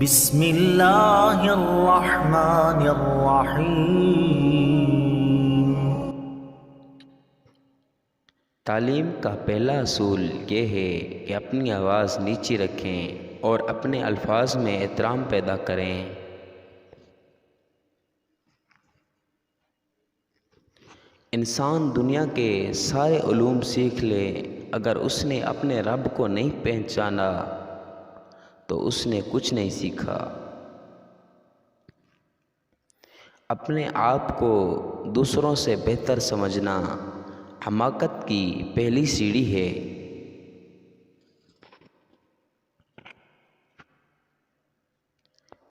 بسم اللہ الرحمن الرحیم۔ تعلیم کا پہلا اصول یہ ہے کہ اپنی آواز نیچی رکھیں اور اپنے الفاظ میں احترام پیدا کریں۔ انسان دنیا کے سارے علوم سیکھ لے، اگر اس نے اپنے رب کو نہیں پہچانا تو اس نے کچھ نہیں سیکھا۔ اپنے آپ کو دوسروں سے بہتر سمجھنا حماقت کی پہلی سیڑھی ہے۔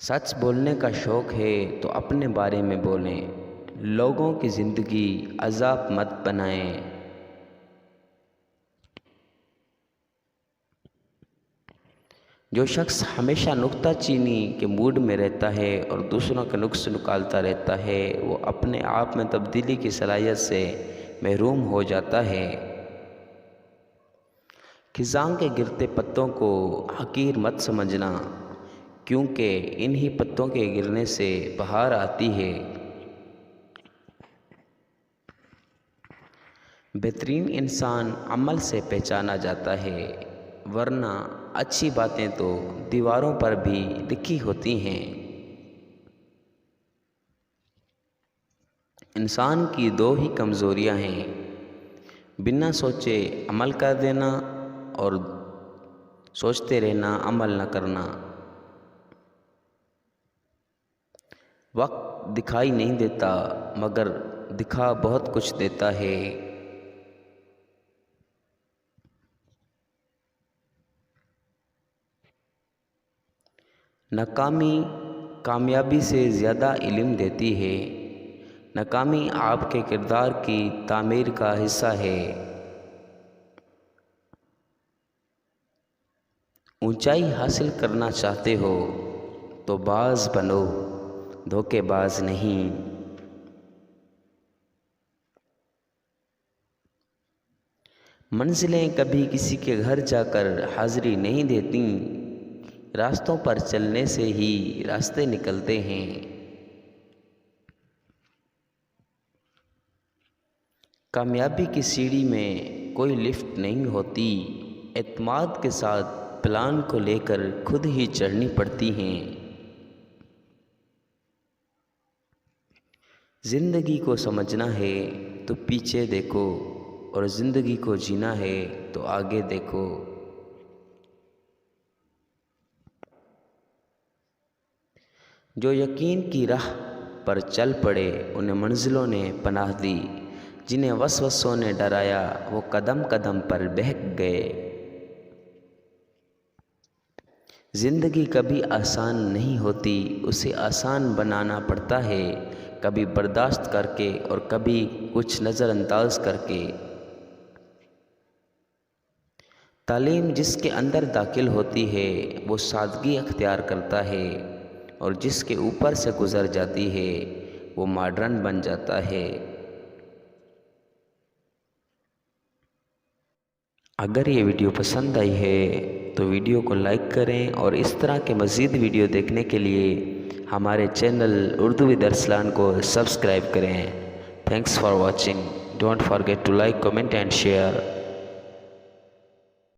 سچ بولنے کا شوق ہے تو اپنے بارے میں بولیں، لوگوں کی زندگی عذاب مت بنائیں۔ جو شخص ہمیشہ نکتہ چینی کے موڈ میں رہتا ہے اور دوسروں کے نقص نکالتا رہتا ہے، وہ اپنے آپ میں تبدیلی کی صلاحیت سے محروم ہو جاتا ہے۔ خزاں کے گرتے پتوں کو حقیر مت سمجھنا، کیونکہ انہی پتوں کے گرنے سے بہار آتی ہے۔ بہترین انسان عمل سے پہچانا جاتا ہے، ورنہ اچھی باتیں تو دیواروں پر بھی لکھی ہوتی ہیں۔ انسان کی دو ہی کمزوریاں ہیں، بنا سوچے عمل کر دینا اور سوچتے رہنا عمل نہ کرنا۔ وقت دکھائی نہیں دیتا، مگر دکھا بہت کچھ دیتا ہے۔ ناکامی کامیابی سے زیادہ علم دیتی ہے۔ ناکامی آپ کے کردار کی تعمیر کا حصہ ہے۔ اونچائی حاصل کرنا چاہتے ہو تو باز بنو، دھوکے باز نہیں۔ منزلیں کبھی کسی کے گھر جا کر حاضری نہیں دیتی، راستوں پر چلنے سے ہی راستے نکلتے ہیں۔ کامیابی کی سیڑھی میں کوئی لفٹ نہیں ہوتی، اعتماد کے ساتھ پلان کو لے کر خود ہی چڑھنی پڑتی ہیں۔ زندگی کو سمجھنا ہے تو پیچھے دیکھو، اور زندگی کو جینا ہے تو آگے دیکھو۔ جو یقین کی راہ پر چل پڑے انہیں منزلوں نے پناہ دی، جنہیں وسوسوں نے ڈرایا وہ قدم قدم پر بہک گئے۔ زندگی کبھی آسان نہیں ہوتی، اسے آسان بنانا پڑتا ہے، کبھی برداشت کر کے اور کبھی کچھ نظر انداز کر کے۔ تعلیم جس کے اندر داخل ہوتی ہے وہ سادگی اختیار کرتا ہے، اور جس کے اوپر سے گزر جاتی ہے وہ ماڈرن بن جاتا ہے۔ اگر یہ ویڈیو پسند آئی ہے تو ویڈیو کو لائک کریں، اور اس طرح کے مزید ویڈیو دیکھنے کے لیے ہمارے چینل اردو ود ارسلان کو سبسکرائب کریں۔ Thanks for watching. Don't forget to like, comment and share.